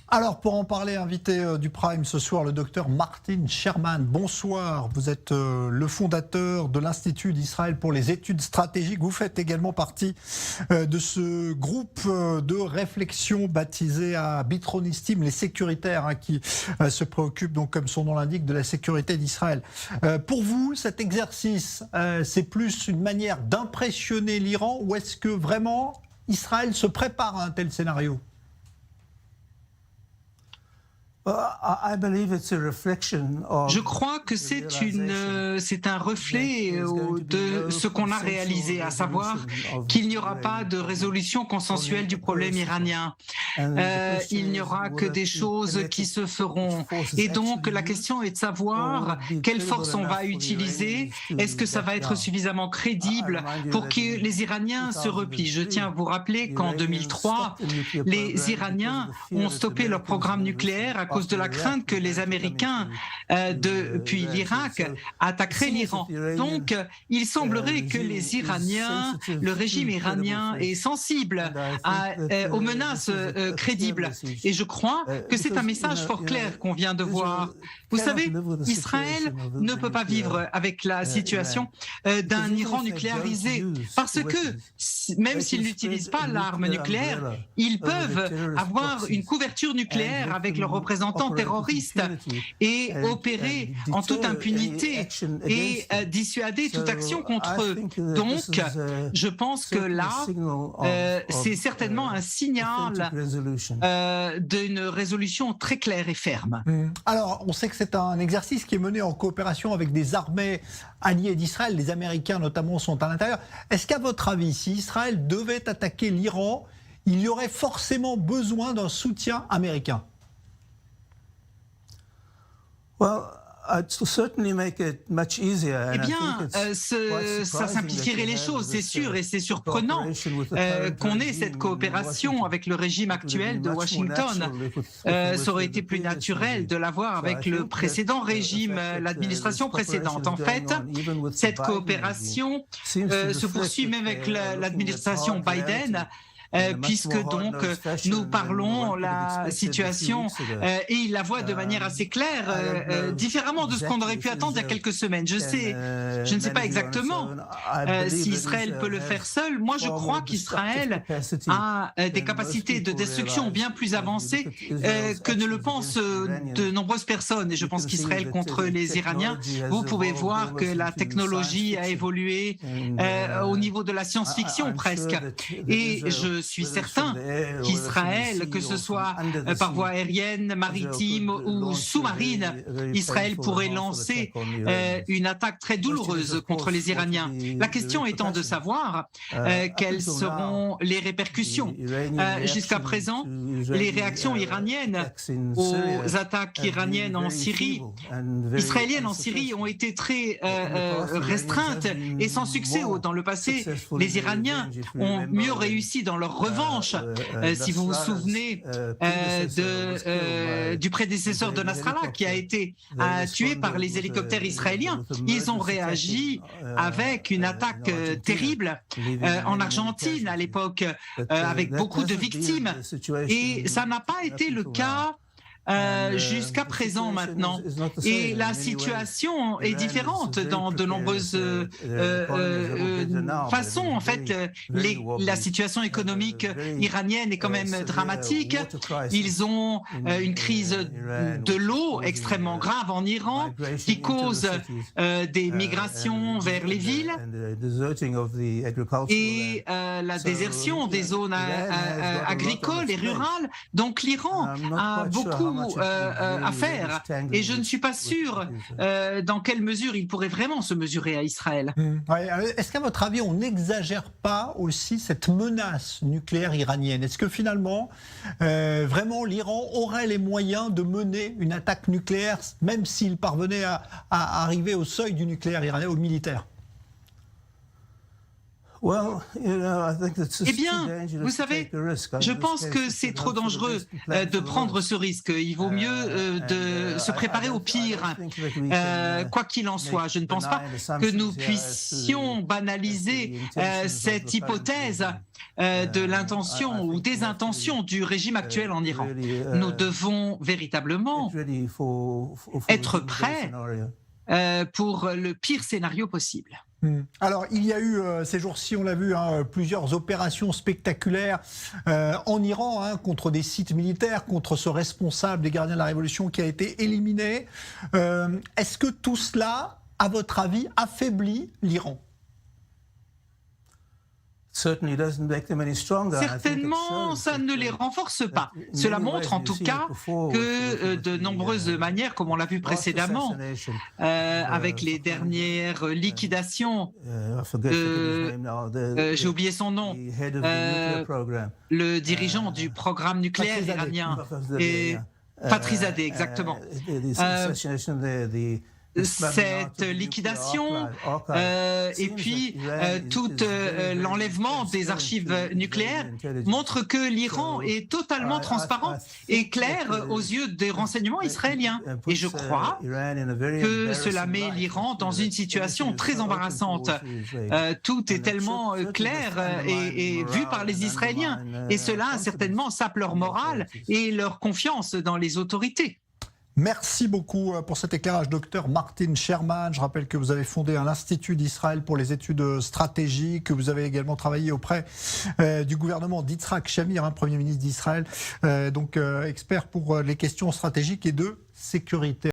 Alors, pour en parler, invité du Prime ce soir, le docteur Martin Sherman. Bonsoir, vous êtes le fondateur de l'Institut d'Israël pour les études stratégiques. Vous faites également partie de ce groupe de réflexion baptisé à Bitronistim, les sécuritaires, qui se préoccupent, donc, comme son nom l'indique, de la sécurité d'Israël. Pour vous, cet exercice, c'est plus une manière d'impressionner l'Iran ou est-ce que vraiment Israël se prépare à un tel scénario ? Je crois que c'est un reflet de ce qu'on a réalisé, à savoir qu'il n'y aura pas de résolution consensuelle du problème iranien. Il n'y aura que des choses qui se feront. Et donc la question est de savoir quelle force on va utiliser. Est-ce que ça va être suffisamment crédible pour que les Iraniens se replient? Je tiens à vous rappeler qu'en 2003, les Iraniens ont stoppé leur programme nucléaire à cause de la crainte que les Américains, depuis l'Irak, attaqueraient l'Iran. Donc, il semblerait que les Iraniens, le régime iranien est sensible aux menaces crédibles. Et je crois que c'est un message fort clair qu'on vient de voir. Vous savez, Israël ne peut pas vivre avec la situation d'un Iran nucléarisé parce que, même s'ils n'utilisent pas l'arme nucléaire, ils peuvent avoir une couverture nucléaire avec leurs représentants terroristes et opérer en toute impunité et dissuader toute action contre eux. Donc, je pense que là, c'est certainement un signal d'une résolution très claire et ferme. Alors, on sait que c'est un exercice qui est mené en coopération avec des armées alliées d'Israël. Les Américains, notamment, sont à l'intérieur. Est-ce qu'à votre avis, si Israël devait attaquer l'Iran, il y aurait forcément besoin d'un soutien américain? Eh bien, ça simplifierait les choses, c'est sûr, et c'est surprenant qu'on ait cette coopération avec le régime actuel de Washington. Ça aurait été plus naturel de l'avoir avec le précédent régime, l'administration précédente. En fait, cette coopération se poursuit même avec l'administration Biden. Puisque donc nous parlons la situation et il la voit de manière assez claire, différemment de ce qu'on aurait pu attendre il y a quelques semaines. Je ne sais pas exactement si Israël peut le faire seul. Moi, je crois qu'Israël a des capacités de destruction bien plus avancées que ne le pensent de nombreuses personnes. Et je pense qu'Israël contre les Iraniens, vous pouvez voir que la technologie a évolué au niveau de la science-fiction presque. Et je suis certain qu'Israël, que ce soit par voie aérienne, maritime ou sous-marine, Israël pourrait lancer une attaque très douloureuse contre les Iraniens. La question étant de savoir quelles seront les répercussions. Jusqu'à présent, les réactions iraniennes aux attaques iraniennes en Syrie, israéliennes en Syrie, ont été très restreintes et sans succès. Dans le passé, les Iraniens ont mieux réussi dans leur revanche. Si vous vous souvenez du prédécesseur de Nasrallah qui a été tué par les hélicoptères israéliens, ils ont réagi avec une attaque terrible en Argentine à l'époque, avec beaucoup de victimes. Et ça n'a pas été le cas jusqu'à présent maintenant. Et la situation est différente dans de nombreuses façons. En fait, la situation économique iranienne est quand même dramatique. Ils ont une crise de l'eau extrêmement grave en Iran qui cause des migrations vers les villes et la désertion des zones agricoles et rurales. Donc l'Iran a beaucoup à faire et je ne suis pas sûr dans quelle mesure il pourrait vraiment se mesurer à Israël. Ouais, est-ce qu'à votre avis on n'exagère pas aussi cette menace nucléaire iranienne? Est-ce que finalement vraiment l'Iran aurait les moyens de mener une attaque nucléaire même s'il parvenait à arriver au seuil du nucléaire iranien, au militaire? Eh bien, vous savez, je pense que c'est trop dangereux de prendre ce risque. Il vaut mieux de se préparer au pire, quoi qu'il en soit. Je ne pense pas que nous puissions banaliser cette hypothèse de l'intention ou des intentions du régime actuel en Iran. Nous devons véritablement être prêts pour le pire scénario possible. Alors, il y a eu ces jours-ci, on l'a vu, plusieurs opérations spectaculaires en Iran contre des sites militaires, contre ce responsable des gardiens de la Révolution qui a été éliminé. Est-ce que tout cela, à votre avis, affaiblit l'Iran ? Certainement, ça ne les renforce pas. Cela montre en tout cas que de nombreuses manières, comme on l'a vu précédemment, avec les dernières liquidations, j'ai oublié son nom, le dirigeant du programme nucléaire iranien, Fakhrizadeh, exactement. Cette liquidation et puis tout l'enlèvement des archives nucléaires montre que l'Iran est totalement transparent et clair aux yeux des renseignements israéliens. Et je crois que cela met l'Iran dans une situation très embarrassante. Tout est tellement clair et vu par les Israéliens. Et cela certainement sape leur morale et leur confiance dans les autorités. Merci beaucoup pour cet éclairage, docteur Martin Sherman. Je rappelle que vous avez fondé l'Institut d'Israël pour les études stratégiques, que vous avez également travaillé auprès du gouvernement d'Yitzhak Shamir, Premier ministre d'Israël, donc expert pour les questions stratégiques et de sécurité.